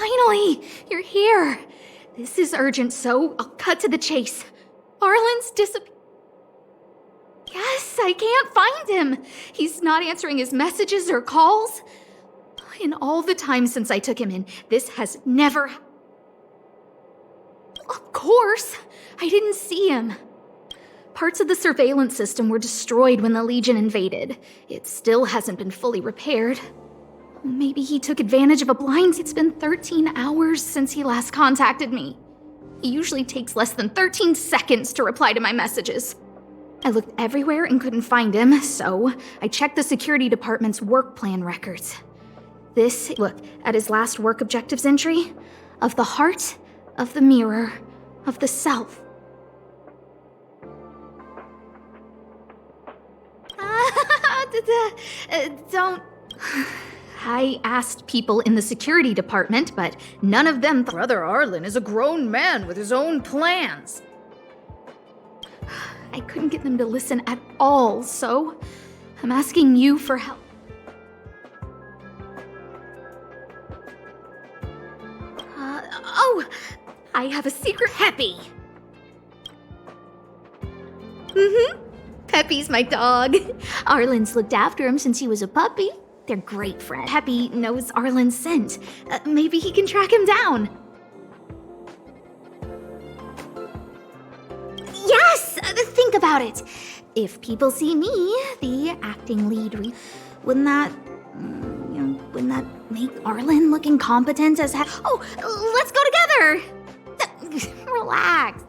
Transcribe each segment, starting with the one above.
Finally! You're here! This is urgent, so I'll cut to the chase. Arlan's disappeared. Yes, I can't find him. He's not answering his messages or calls. In all the time since I took him in, this has never... Of course! I didn't see him. Parts of the surveillance system were destroyed when the Legion invaded. It still hasn't been fully repaired. Maybe he took advantage of a blind. It's been 13 hours since he last contacted me. He usually takes less than 13 seconds to reply to my messages. I looked everywhere and couldn't find him, so I checked the security department's work plan records. Look at his last work objectives entry. Of the heart, of the mirror, of the self. Don't... I asked people in the security department, but none of them... Brother Arlan is a grown man with his own plans. I couldn't get them to listen at all, so I'm asking you for help. I have a secret. Peppy! Peppy's my dog. Arlan's looked after him since he was a puppy. They're great friends. Peppy knows Arlan's scent. Maybe he can track him down. Yes! Think about it. If people see me, the acting lead, wouldn't that make Arlan look incompetent as heck? Oh, let's go together! Relax.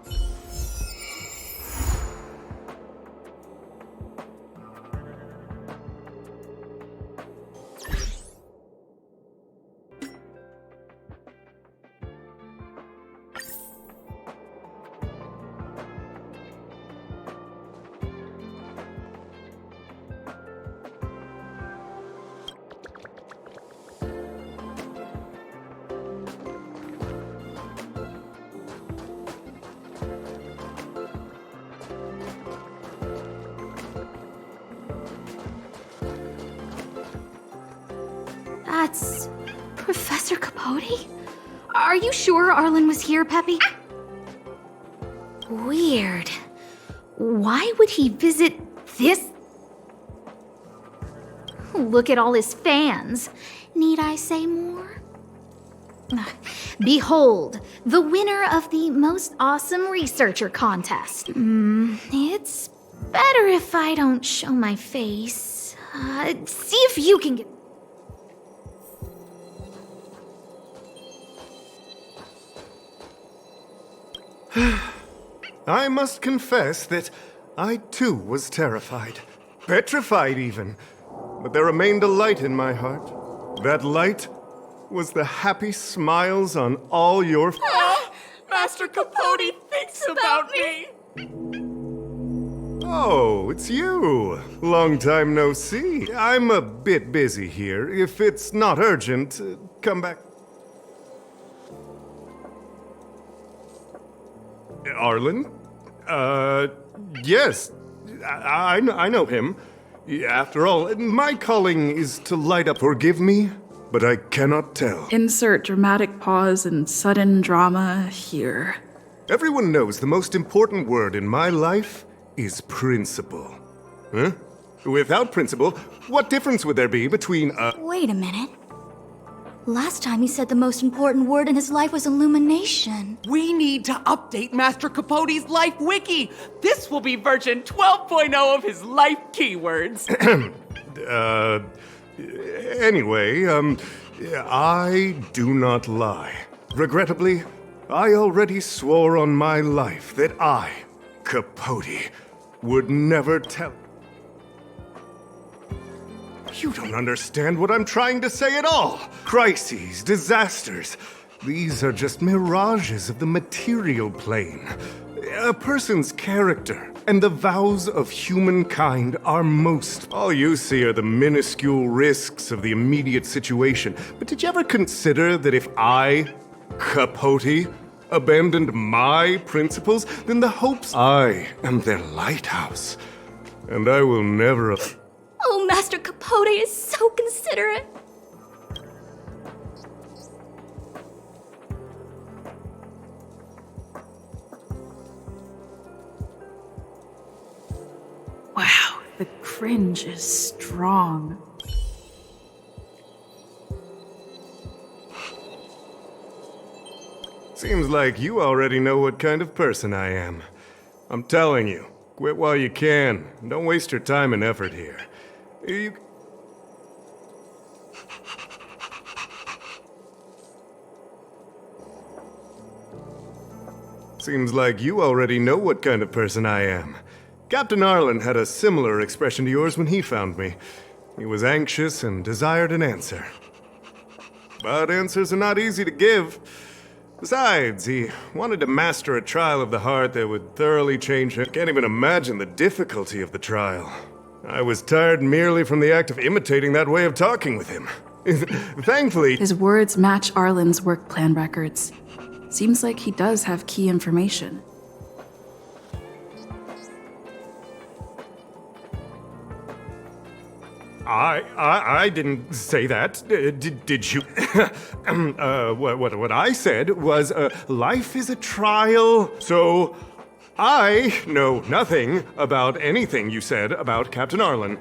That's Professor Capote? Are you sure Arlan was here, Peppy? Weird. Why would he visit this? Look at all his fans. Need I say more? Behold, the winner of the Most Awesome Researcher contest. It's better if I don't show my face. See if you can get... I must confess that I too was terrified. Petrified even. But there remained a light in my heart. That light was the happy smiles on all your... Master Capote thinks about me! Oh, it's you. Long time no see. I'm a bit busy here. If it's not urgent, come back. Arlan? Yes. I know him. After all, my calling is to light up. Forgive me, but I cannot tell. Insert dramatic pause and sudden drama here. Everyone knows the most important word in my life is principle. Huh? Without principle, what difference would there be between a... Wait a minute. Last time he said the most important word in his life was illumination. We need to update Master Capote's life wiki. This will be version 12.0 of his life keywords. Anyway, I do not lie. Regrettably, I already swore on my life that I, Capote, would never tell... You don't understand what I'm trying to say at all. Crises, disasters. These are just mirages of the material plane. A person's character and the vows of humankind are most... All you see are the minuscule risks of the immediate situation. But did you ever consider that if I, Capote, abandoned my principles, then the hopes... I am their lighthouse. And I will never... Oh, Master Capote is so considerate. fringe is strong. Seems like you already know what kind of person I am. I'm telling you, quit while you can. Don't waste your time and effort here. You... Seems like you already know what kind of person I am. Captain Arlan had a similar expression to yours when he found me. He was anxious and desired an answer. But answers are not easy to give. Besides, he wanted to master a trial of the heart that would thoroughly change him. Can't even imagine the difficulty of the trial. I was tired merely from the act of imitating that way of talking with him. Thankfully... His words match Arlen's work plan records. Seems like he does have key information. I didn't say that. Did you? What I said was, life is a trial, so I know nothing about anything you said about Captain Arlan.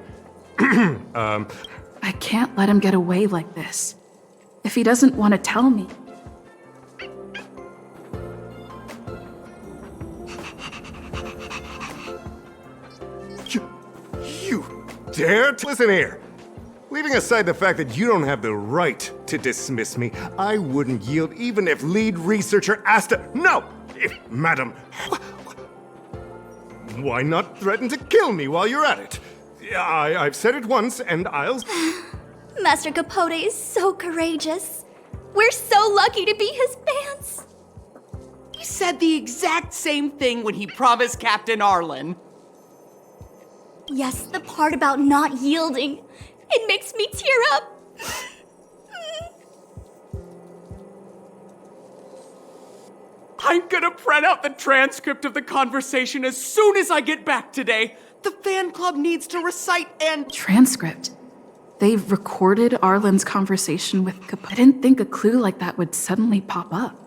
I can't let him get away like this. If he doesn't want to tell me. You dare to listen here. Leaving aside the fact that you don't have the right to dismiss me, I wouldn't yield even if lead researcher Asta... No! Madam... Why not threaten to kill me while you're at it? I've said it once, and I'll... Master Capote is so courageous. We're so lucky to be his fans. He said the exact same thing when he promised Captain Arlan. Yes, the part about not yielding. It makes me tear up. I'm gonna print out the transcript of the conversation as soon as I get back today. The fan club needs to recite and... Transcript? They've recorded Arlen's conversation with Capote. I didn't think a clue like that would suddenly pop up.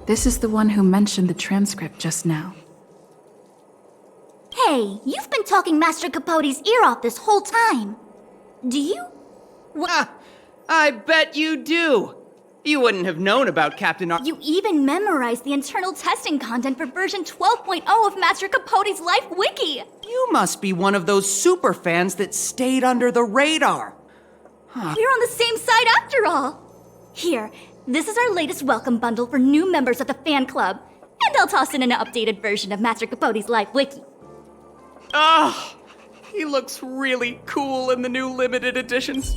This is the one who mentioned the transcript just now. Hey, you've been talking Master Capote's ear off this whole time. Do you? I bet you do. You wouldn't have known about Captain Arlan. You even memorized the internal testing content for version 12.0 of Master Capote's Life Wiki. You must be one of those super fans that stayed under the radar. We're on the same side after all. Here, this is our latest welcome bundle for new members of the fan club. And I'll toss in an updated version of Master Capote's Life Wiki. He looks really cool in the new limited editions.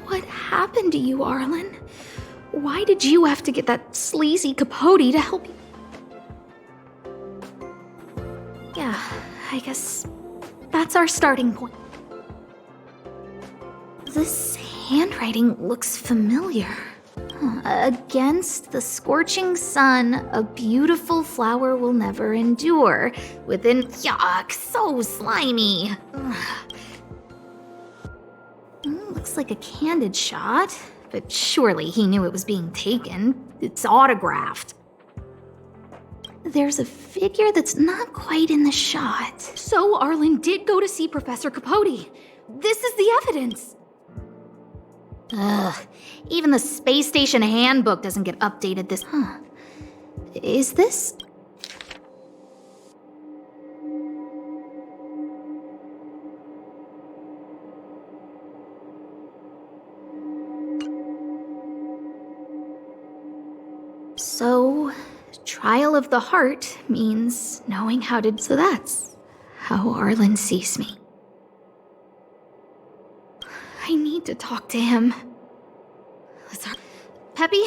What happened to you, Arlan? Why did you have to get that sleazy Capote to help you? Yeah, I guess that's our starting point. This handwriting looks familiar. Against the scorching sun, a beautiful flower will never endure. Within, yuck, so slimy. Looks like a candid shot, but surely he knew it was being taken. It's autographed. There's a figure that's not quite in the shot. So Arlan did go to see Professor Capote. This is the evidence. Ugh, even the space station handbook doesn't get updated this... Is this... So, Trial of the heart means knowing how to... So that's how Arlan sees me. I need to talk to him. Peppy,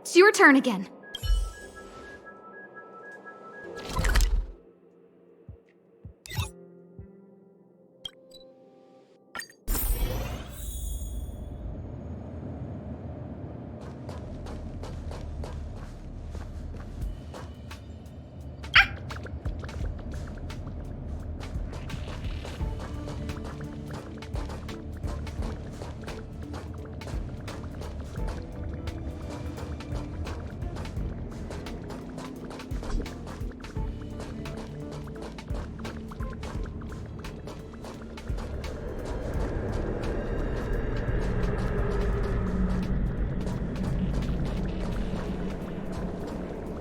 it's your turn again.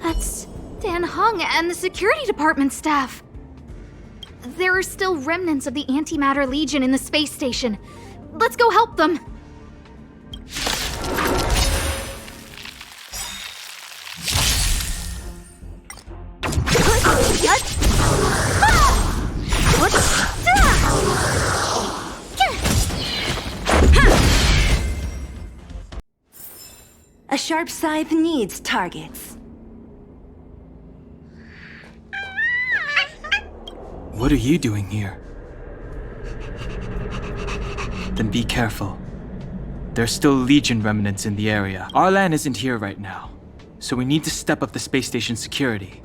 That's Dan Hung and the security department staff. There are still remnants of the Antimatter Legion in the space station. Let's go help them. A sharp scythe needs targets. What are you doing here? Then be careful. There's still Legion remnants in the area. Arlan isn't here right now, so we need to step up the space station security.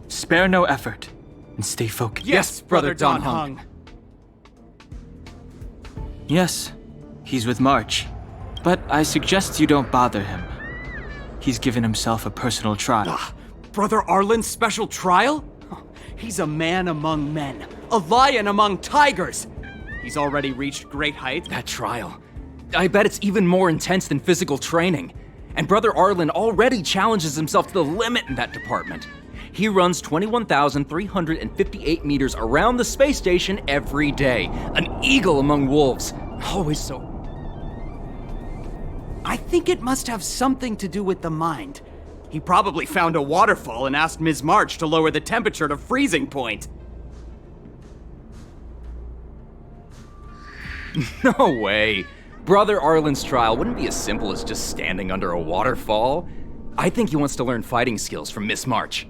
Spare no effort, and stay focused. Yes, Brother Don Hung. Yes, he's with March, but I suggest you don't bother him. He's given himself a personal trial. Brother Arlan's special trial? He's a man among men, a lion among tigers. He's already reached great heights. That trial. I bet it's even more intense than physical training. And Brother Arlan already challenges himself to the limit in that department. He runs 21,358 meters around the space station every day. An eagle among wolves. Always so... I think it must have something to do with the mind. He probably found a waterfall and asked Ms. March to lower the temperature to freezing point. No way. Brother Arlan's trial wouldn't be as simple as just standing under a waterfall. I think he wants to learn fighting skills from Miss March.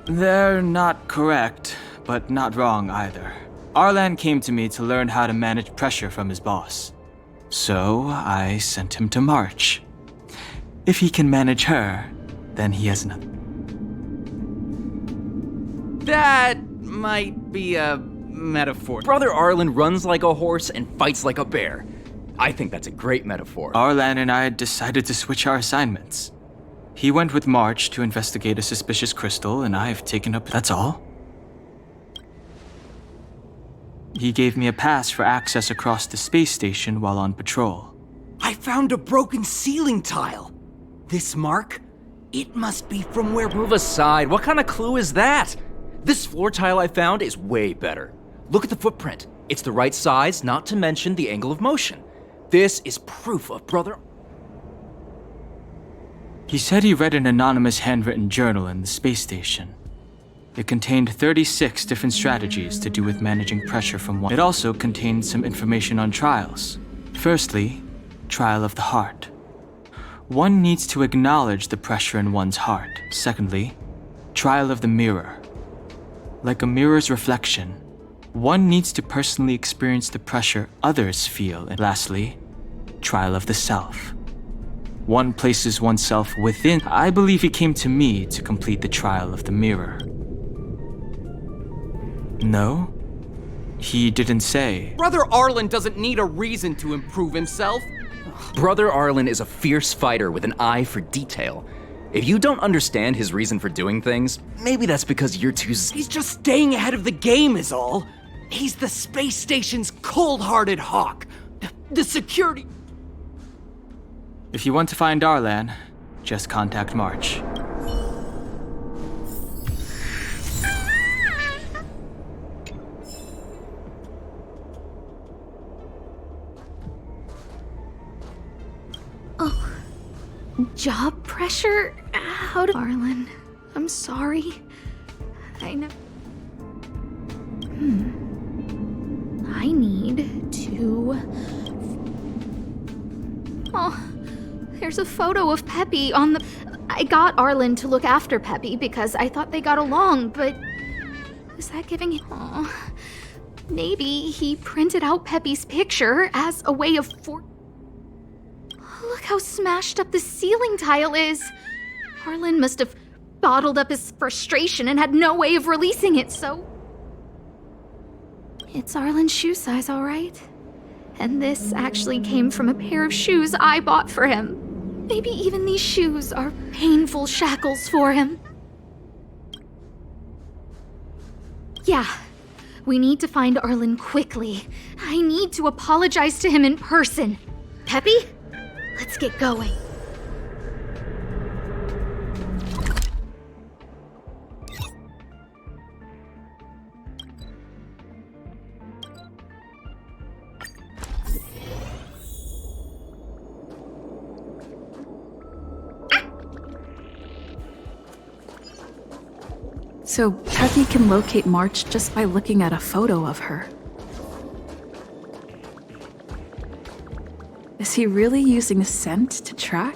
They're not correct, but not wrong either. Arlan came to me to learn how to manage pressure from his boss. So I sent him to March. If he can manage her, then he has nothing. That might be a metaphor. Brother Arlan runs like a horse and fights like a bear. I think that's a great metaphor. Arlan and I decided to switch our assignments. He went with March to investigate a suspicious crystal, and I've taken up... That's all. He gave me a pass for access across the space station while on patrol. I found a broken ceiling tile. This mark? It must be from where... Move aside. What kind of clue is that? This floor tile I found is way better. Look at the footprint. It's the right size, not to mention the angle of motion. This is proof of Brother... He said he read an anonymous handwritten journal in the space station. It contained 36 different strategies to do with managing pressure from one. It also contained some information on trials. Firstly, trial of the heart. One needs to acknowledge the pressure in one's heart. Secondly, trial of the mirror. Like a mirror's reflection, one needs to personally experience the pressure others feel. And lastly, trial of the self. One places oneself within. I believe he came to me to complete the trial of the mirror. No? He didn't say. Brother Arlan doesn't need a reason to improve himself. Brother Arlan is a fierce fighter with an eye for detail. If you don't understand his reason for doing things, maybe that's because you're too... He's just staying ahead of the game is all. He's the space station's cold-hearted hawk. The security... If you want to find Arlan, just contact March. Job pressure? How to... Arlan, I'm sorry. I know... I need to... Oh, there's a photo of Peppy on the... I got Arlan to look after Peppy because I thought they got along, but... is that giving him... Oh, maybe he printed out Peppy's picture as a way of Look how smashed up the ceiling tile is. Arlan must have bottled up his frustration and had no way of releasing it, so... It's Arlan's shoe size, all right? And this actually came from a pair of shoes I bought for him. Maybe even these shoes are painful shackles for him. Yeah, we need to find Arlan quickly. I need to apologize to him in person. Peppy, let's get going. So Peppy can locate March just by looking at a photo of her. Is he really using scent to track?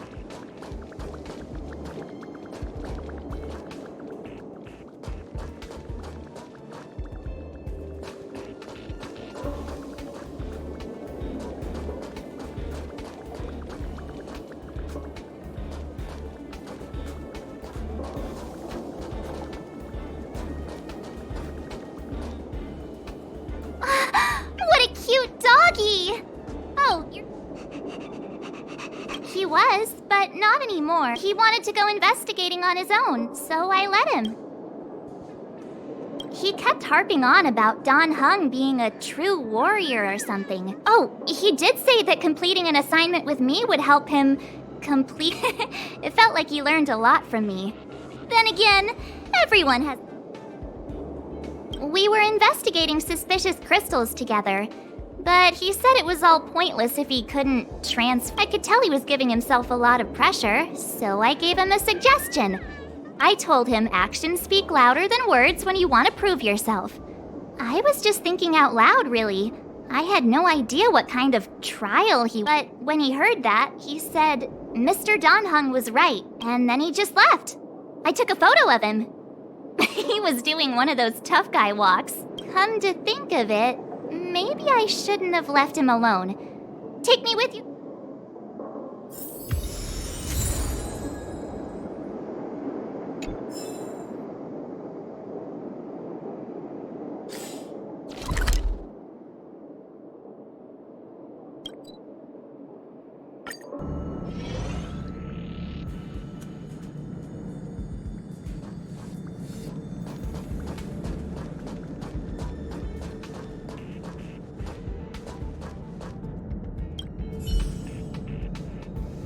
What a cute doggy! Oh, he was, but not anymore. He wanted to go investigating on his own, so I let him. He kept harping on about Dan Heng being a true warrior or something. Oh, he did say that completing an assignment with me would help him complete... It felt like he learned a lot from me. Then again, everyone has... We were investigating suspicious crystals together, but he said it was all pointless if he couldn't I could tell he was giving himself a lot of pressure, so I gave him a suggestion. I told him actions speak louder than words when you want to prove yourself. I was just thinking out loud, really. I had no idea what kind of trial But when he heard that, he said Mr. Dan Heng was right, and then he just left. I took a photo of him. He was doing one of those tough guy walks. Come to think of it, maybe I shouldn't have left him alone. Take me with you.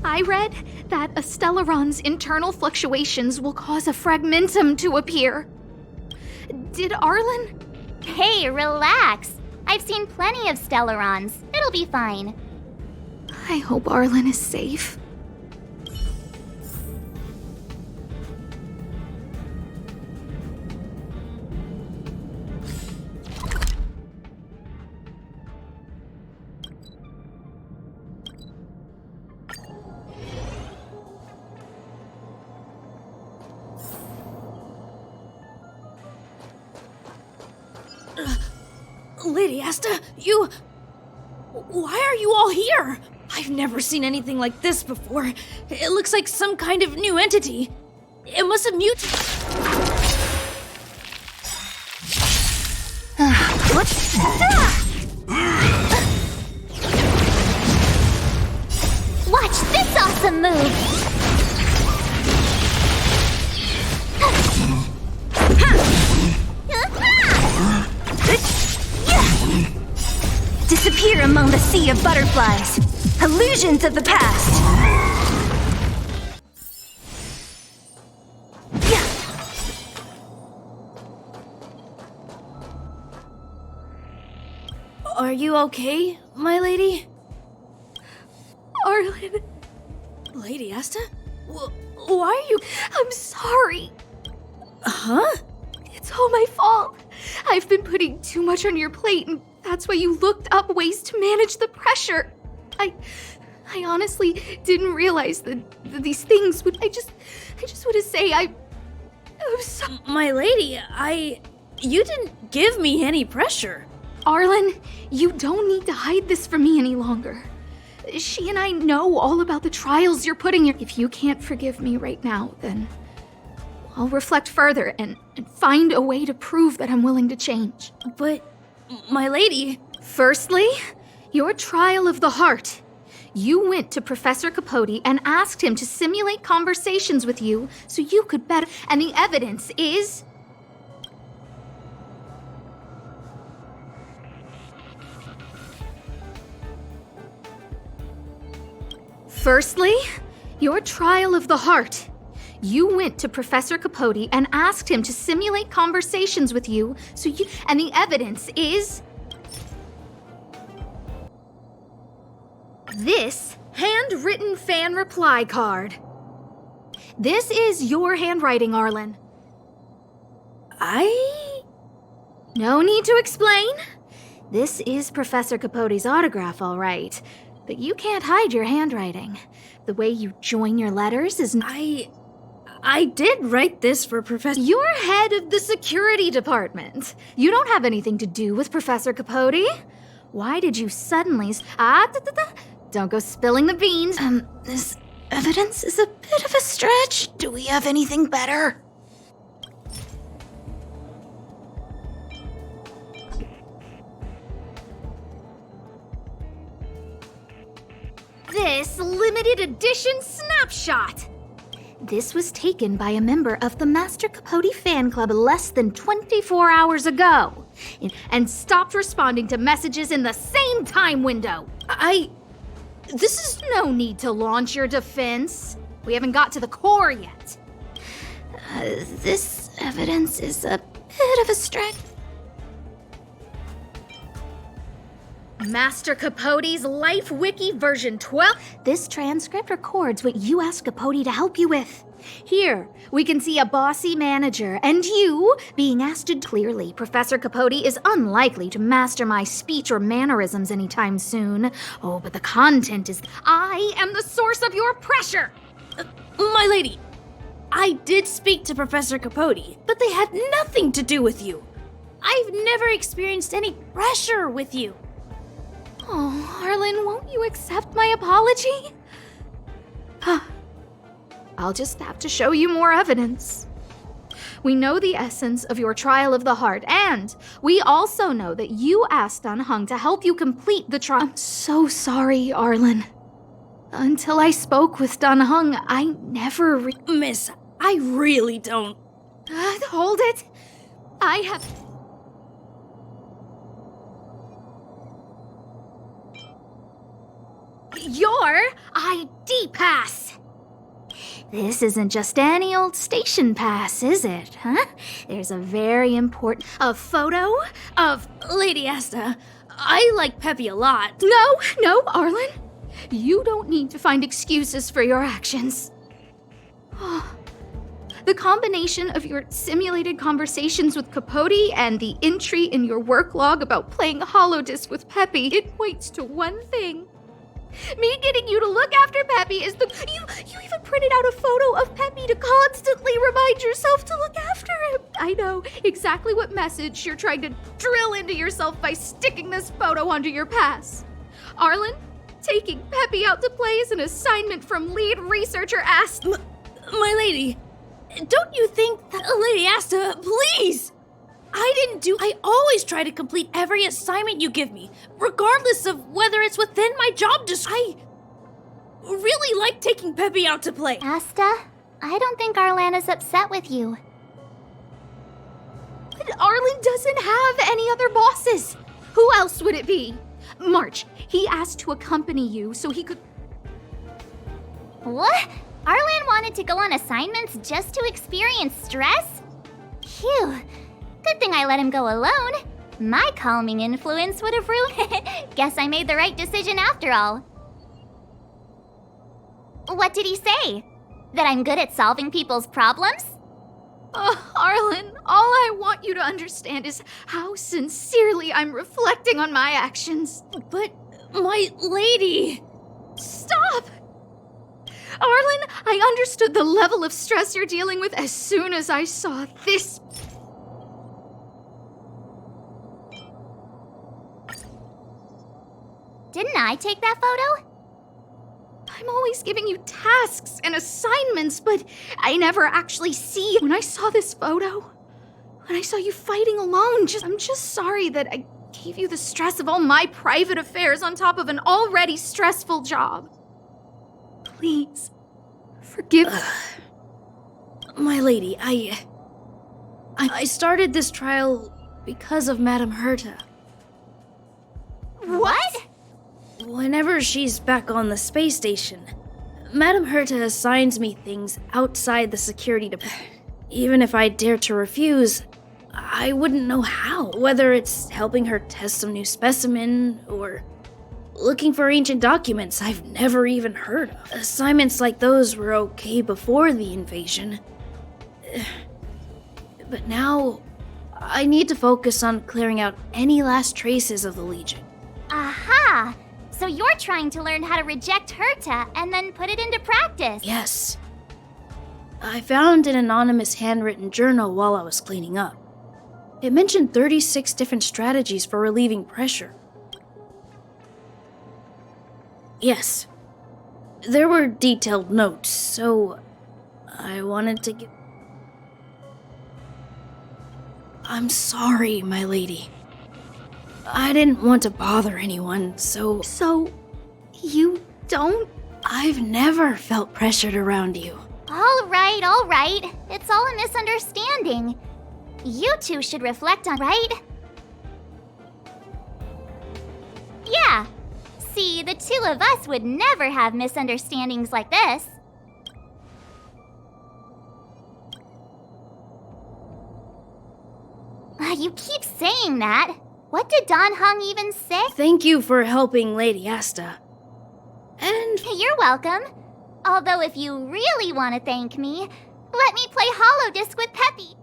I read that a Stellaron's internal fluctuations will cause a fragmentum to appear. Did Arlan? Hey, relax. I've seen plenty of Stellarons. It'll be fine. I hope Arlan is safe. Lady Asta, you... Why are you all here? I've never seen anything like this before. It looks like some kind of new entity. It must have mutated. What? Watch this awesome move! Disappear among the sea of butterflies. Illusions of the past. Are you okay, my lady? Arlan. Lady Asta? Why are you... I'm sorry. Huh? It's all my fault. I've been putting too much on your plate, and that's why you looked up ways to manage the pressure. I honestly didn't realize that these things would... I just want to say I'm so... My lady, You didn't give me any pressure. Arlan, you don't need to hide this from me any longer. She and I know all about the trials you're putting your... If you can't forgive me right now, then I'll reflect further and find a way to prove that I'm willing to change. But, my lady... Firstly, your trial of the heart. You went to Professor Capote and asked him to simulate conversations with you so you could better... And the evidence is... Firstly, your trial of the heart. You went to Professor Capote and asked him to simulate conversations with you so you... And the evidence is... This handwritten fan reply card. This is your handwriting, Arlan. No need to explain. This is Professor Capote's autograph, all right. But you can't hide your handwriting. The way you join your letters is... I did write this for Professor... You're head of the security department. You don't have anything to do with Professor Capote. Why did you suddenly... Don't go spilling the beans. This evidence is a bit of a stretch. Do we have anything better? This limited edition snapshot. This was taken by a member of the Master Capote fan club less than 24 hours ago and stopped responding to messages in the same time window. This is no need to launch your defense. We haven't got to the core yet. This evidence is a bit of a stretch. Master Capote's Life Wiki version 12. This transcript records what you asked Capote to help you with. Here, we can see a bossy manager, and you being asked to clearly. Professor Capote is unlikely to master my speech or mannerisms anytime soon. Oh, but the content is... I am the source of your pressure! My lady, I did speak to Professor Capote, but they had nothing to do with you. I've never experienced any pressure with you. Oh, Arlan, won't you accept my apology? I'll just have to show you more evidence. We know the essence of your trial of the heart, and we also know that you asked Dan Heng to help you complete the trial. I'm so sorry, Arlan. Until I spoke with Dan Heng, I never Miss, I really don't... Hold it! I have... Your ID pass! This isn't just any old station pass, is it, huh? There's a very important... A photo of... Lady Asta, I like Peppy a lot. No, Arlan. You don't need to find excuses for your actions. The combination of your simulated conversations with Capote and the entry in your work log about playing holodisc with Peppy, it points to one thing. Me getting you to look after Peppy is the... You even printed out a photo of Peppy to constantly remind yourself to look after him. I know exactly what message you're trying to drill into yourself by sticking this photo onto your pass. Arlan, taking Peppy out to play is an assignment from lead researcher Asta. My lady, don't you think that... Lady Asta, please! I always try to complete every assignment you give me, regardless of whether it's within my job description. I really like taking Peppy out to play. Asta, I don't think Arlan is upset with you. But Arlan doesn't have any other bosses. Who else would it be? March, he asked to accompany you so he could... What? Arlan wanted to go on assignments just to experience stress? Phew. Good thing I let him go alone. My calming influence would have ruined... Guess I made the right decision after all. What did he say? That I'm good at solving people's problems? Oh, Arlan, all I want you to understand is how sincerely I'm reflecting on my actions. But, my lady... Stop! Arlan, I understood the level of stress you're dealing with as soon as I saw this. Didn't I take that photo? I'm always giving you tasks and assignments, but I never actually see. When I saw this photo, when I saw you fighting alone, I'm just sorry that I gave you the stress of all my private affairs on top of an already stressful job. Please, forgive me. My lady, I started this trial because of Madame Herta. What? Whenever she's back on the space station, Madame Herta assigns me things outside the security department. Even if I dare to refuse, I wouldn't know how. Whether it's helping her test some new specimen, or looking for ancient documents I've never even heard of. Assignments like those were okay before the invasion. But now, I need to focus on clearing out any last traces of the Legion. Aha! So you're trying to learn how to reject Herta and then put it into practice. Yes. I found an anonymous handwritten journal while I was cleaning up. It mentioned 36 different strategies for relieving pressure. Yes. There were detailed notes, so I wanted to give... I'm sorry, my lady. I didn't want to bother anyone, so... So, you don't? I've never felt pressured around you. All right. It's all a misunderstanding. You two should reflect on, right? Yeah. See, the two of us would never have misunderstandings like this. You keep saying that. What did Dan Heng even say? Thank you for helping Lady Asta. And... You're welcome. Although if you really want to thank me, let me play Hollow Disc with Peppy.